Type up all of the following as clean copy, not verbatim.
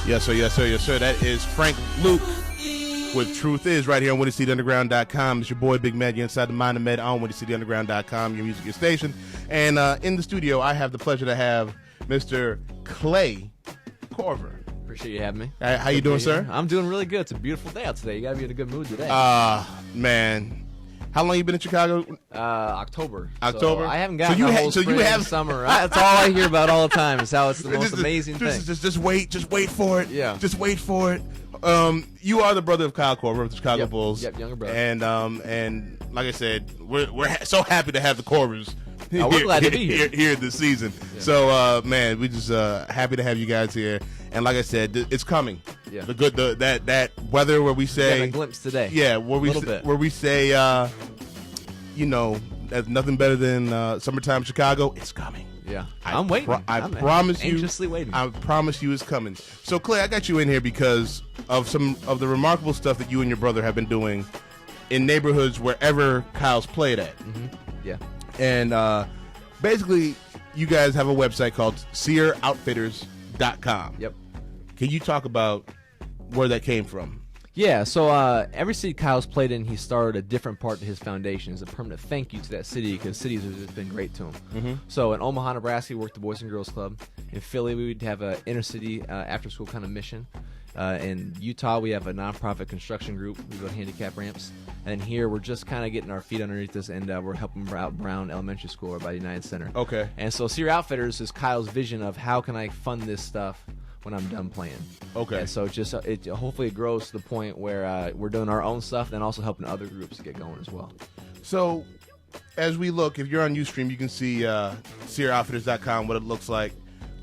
Yes, sir, yes, sir, yes, sir. That is Frank Luke with Truth Is right here on WindyCityUnderground.com. It's your boy Big Med. You're inside the Mind of Med on WindyCityUnderground.com, your music, your station. And in the studio, I have the pleasure to have Mr. Klay Korver. Appreciate you having me. How you doing, sir? I'm doing really good. It's a beautiful day out today. You got to be in a good mood today. Man. How long you been in Chicago? October. October? So I haven't gotten the whole spring and summer. That's all I hear about all the time is how it's the most amazing thing. Just wait for it. Yeah. Just wait for it. You are the brother of Kyle Korver of the Chicago Bulls. Yep, younger brother. And like I said, we're so happy to have the Korvers we're glad to be here this season. Yeah. So man, we just happy to have you guys here. And like I said, it's coming. Yeah. That weather where we say a glimpse today. Yeah, where we say there's nothing better than summertime Chicago. It's coming. Yeah, I'm waiting. I'm promise you, anxiously waiting. I promise you, it's coming. So Klay, I got you in here because of some of the remarkable stuff that you and your brother have been doing in neighborhoods wherever Kyle's played at. Mm-hmm. Yeah, and basically, you guys have a website called SearOutfitters.com. Yep. Can you talk about where that came from? Yeah, so every city Kyle's played in, he started a different part to his foundation as a permanent thank you to that city because cities have just been great to him. Mm-hmm. So in Omaha, Nebraska, we worked the Boys and Girls Club. In Philly, we would have an inner city after-school kind of mission. In Utah, we have a nonprofit construction group. We build handicap ramps. And then here, we're just kind of getting our feet underneath us, and we're helping out Brown Elementary School or by the United Center. Okay. And so Sear Outfitters is Kyle's vision of how can I fund this stuff when I'm done playing. Okay. And so hopefully it grows to the point where we're doing our own stuff and also helping other groups to get going as well. So as we look, if you're on Ustream, you can see SearOutfitters.com, what it looks like.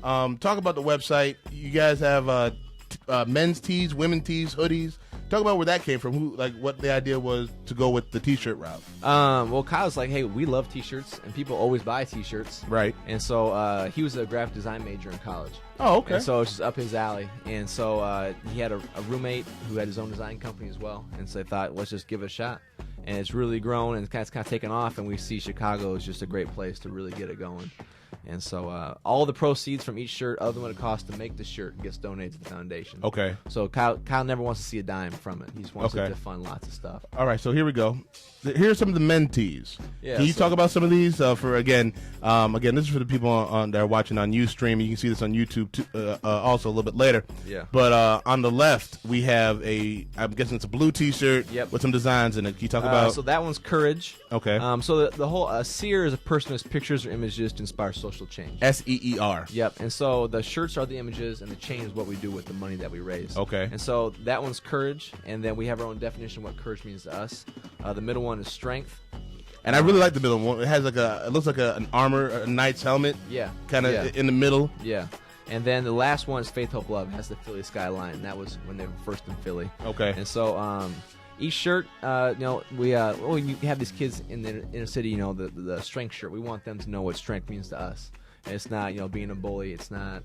Talk about the website. You guys have men's tees, women's tees, hoodies. Talk about where that came from. What the idea was to go with the T-shirt route. Well, Kyle's like, hey, we love T-shirts, and people always buy T-shirts. Right. And so he was a graphic design major in college. Oh, okay. And so it's just up his alley. And so he had a roommate who had his own design company as well. And so I thought, let's just give it a shot. And it's really grown, and it's kind of taken off, and we see Chicago is just a great place to really get it going. And so all the proceeds from each shirt, other than what it costs to make the shirt, gets donated to the foundation. Okay. So Kyle never wants to see a dime from it. He just wants it to fund lots of stuff. All right, so here we go. Here's some of the men tees. Yeah, can you talk about some of these? Again, this is for the people that are watching on Ustream. You can see this on YouTube also a little bit later. Yeah. But on the left, we have I'm guessing it's a blue T-shirt with some designs in it. Can you talk about? So that one's Courage. Okay. So the whole seer is a person whose pictures or images to inspire social change. SEER. Yep. And so the shirts are the images, and the chain is what we do with the money that we raise. Okay. And so that one's Courage, and then we have our own definition of what courage means to us. The middle one is Strength. And I really like the middle one. It has it looks like an armor, a knight's helmet. Yeah. Kind of in the middle. Yeah. And then the last one is Faith, Hope, Love. It has the Philly skyline. That was when they were first in Philly. Okay. And so each shirt, we you have these kids in the inner city, the strength shirt. We want them to know what strength means to us. And it's not, being a bully. It's not,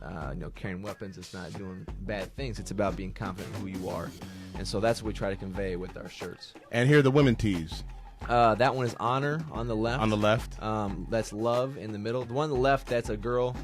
carrying weapons. It's not doing bad things. It's about being confident in who you are. And so that's what we try to convey with our shirts. And here are the women tees. That one is Honor on the left. On the left. That's Love in the middle. The one on the left, that's a girl.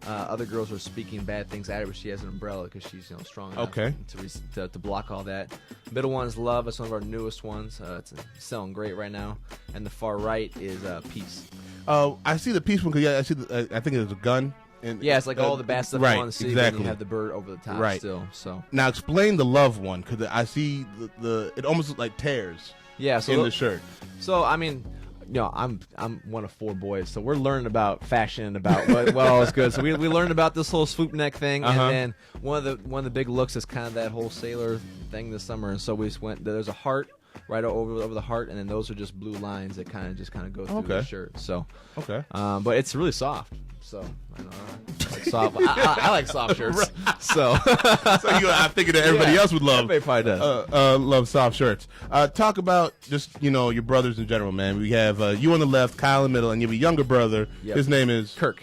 Other girls are speaking bad things at her, but she has an umbrella because she's strong enough to block all that. Middle one is Love. That's one of our newest ones. It's selling great right now. And the far right is Peace. I see the Peace one because I see I think it's a gun. And, it's like all the bad stuff on the city, exactly. And you have the bird over the top still. So now explain the Love one because I see it almost looks like tears. Yeah, so in the shirt. So I mean, I'm one of 4 boys, so we're learning about fashion, about what all is good. So we learned about this whole swoop neck thing, and then one of the big looks is kind of that whole sailor thing this summer. And so we just went. There's a heart right over the heart, and then those are just blue lines that kind of go through the shirt. So but it's really soft. So I don't know. Like soft. I like soft shirts. So I figured that everybody else would love. Everybody probably does. Love soft shirts. Talk about just your brothers in general, man. We have you on the left, Kyle in the middle, and you have a younger brother. Yep. His name is Kirk.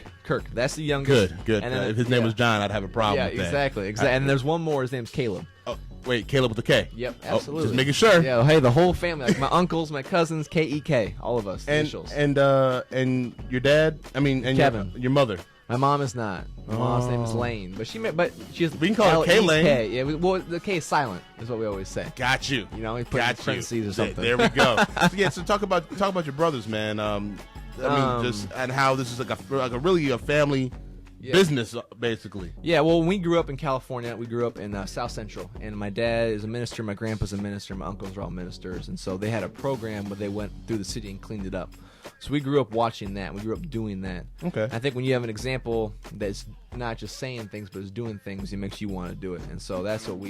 That's the youngest. Good. And then, if his name was John, I'd have a problem with that. Exactly. And there's one more. His name's Caleb. Oh, Wait, Caleb with the K. Yep, Oh, absolutely. just making sure. Yeah, hey, the whole family, like my uncles, my cousins, K-E-K, all of us, initials. And your dad? I mean, and Kevin. Your mother. My mom is not. My mom's name is Lane, but she's We can call her K Lane. L-E-K. Yeah, well, the K is silent, is what we always say. Got you. You know, we put it in parentheses or something. There we go. So talk about your brothers, man. I mean, just and how this is like a really a family business, basically. Yeah, well, when we grew up in California, we grew up in South Central, and my dad is a minister, my grandpa's a minister, my uncles are all ministers, and so they had a program where they went through the city and cleaned it up. So we grew up watching that. We grew up doing that. Okay. I think when you have an example that's not just saying things, but is doing things, it makes you want to do it. And so that's what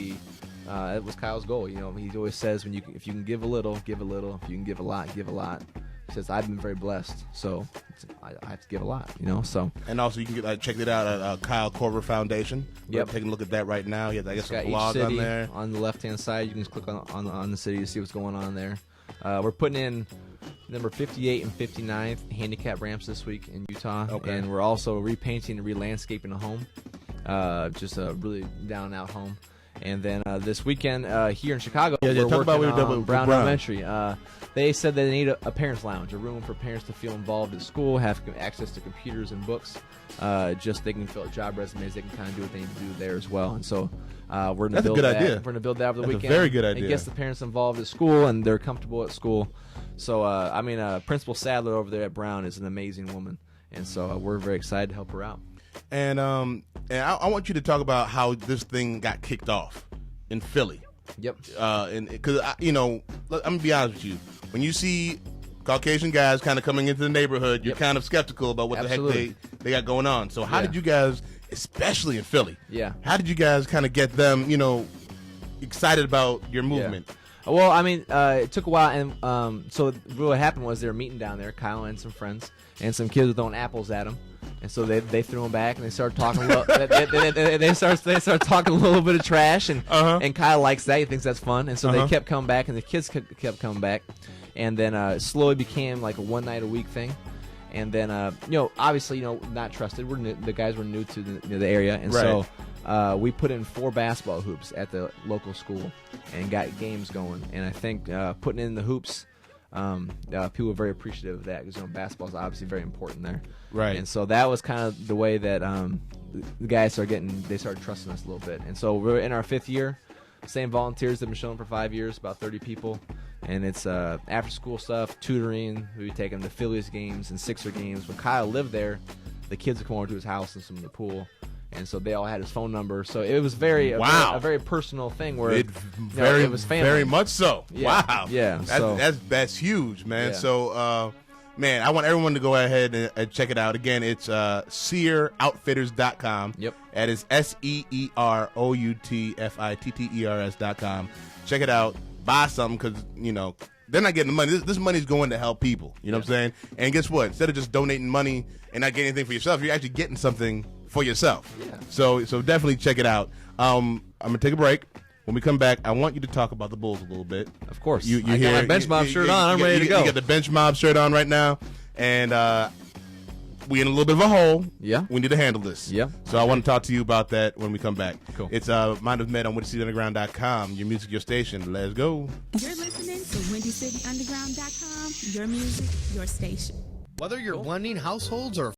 that was Kyle's goal. You know, he always says, if you can give a little, give a little. If you can give a lot, give a lot. He says, I've been very blessed, so I have to give a lot, you know. So and also you can check it out at Kyle Korver Foundation. Yep. We're taking a look at that right now. Yeah, I guess a got blog each city on there. on the left-hand side. You can just click on the city to see what's going on there. We're putting in number 58 and 59th handicap ramps this week in Utah, and we're also repainting and re-landscaping a home, just a really down-and-out home. And then this weekend here in Chicago, we're talk about what working we've done on with Brown Brown. Elementary. They said they need a parents' lounge, a room for parents to feel involved at school, have access to computers and books. Just they can fill out job resumes, they can kind of do what they need to do there as well. And so we're going to build that. Idea. We're going to build that over the That's weekend. a very good idea. It gets the parents involved at school, and they're comfortable at school. So Principal Sadler over there at Brown is an amazing woman, and so we're very excited to help her out. And I want you to talk about how this thing got kicked off in Philly. Yep. And because I'm gonna be honest with you, when you see Caucasian guys kind of coming into the neighborhood, you're kind of skeptical about what the heck they got going on. So how did you guys, especially in Philly, how did you guys kind of get them, excited about your movement? Yeah. Well, I mean, it took a while, and so what happened was they were meeting down there, Kyle and some friends, and some kids were throwing apples at them. And so they threw them back, and they started talking a little. they started talking a little bit of trash, and Kyle likes that. He thinks that's fun, and so they kept coming back, and the kids kept coming back, and then it slowly became like a one night a week thing, and then obviously not trusted. The guys were new to the area, and so we put in 4 basketball hoops at the local school and got games going, and I think putting in the hoops. People were very appreciative of that because basketball is obviously very important there, right? And so that was kind of the way that the guys started trusting us a little bit. And so we're in our 5th year. Same volunteers that have been showing for 5 years, about 30 people, and it's after school stuff, tutoring. We take them to Phillies games and Sixer games. When Kyle lived there, the kids would come over to his house and swim in the pool. And so they all had his phone number. So it was a very personal thing where it was family. Very much so. Yeah. Wow. Yeah. That's huge, man. Yeah. So, man, I want everyone to go ahead and check it out. Again, it's SeerOutfitters.com. Yep. That is SeeRoutfitters.com. Check it out. Buy something because, they're not getting the money. This money's going to help people. You know what I'm saying? And guess what? Instead of just donating money and not getting anything for yourself, you're actually getting something for yourself. Yeah. So definitely check it out. I'm gonna take a break. When we come back, I want you to talk about the Bulls a little bit. Of course. You I got my bench mob shirt on. I'm ready to go. You got the bench mob shirt on right now, and we in a little bit of a hole. Yeah. We need to handle this. Yeah. So I want to talk to you about that when we come back. Cool. It's Mind of Med on WindyCityUnderground.com. Your music, your station. Let's go. You're listening to WindyCityUnderground.com. Your music, your station. Whether you're blending households or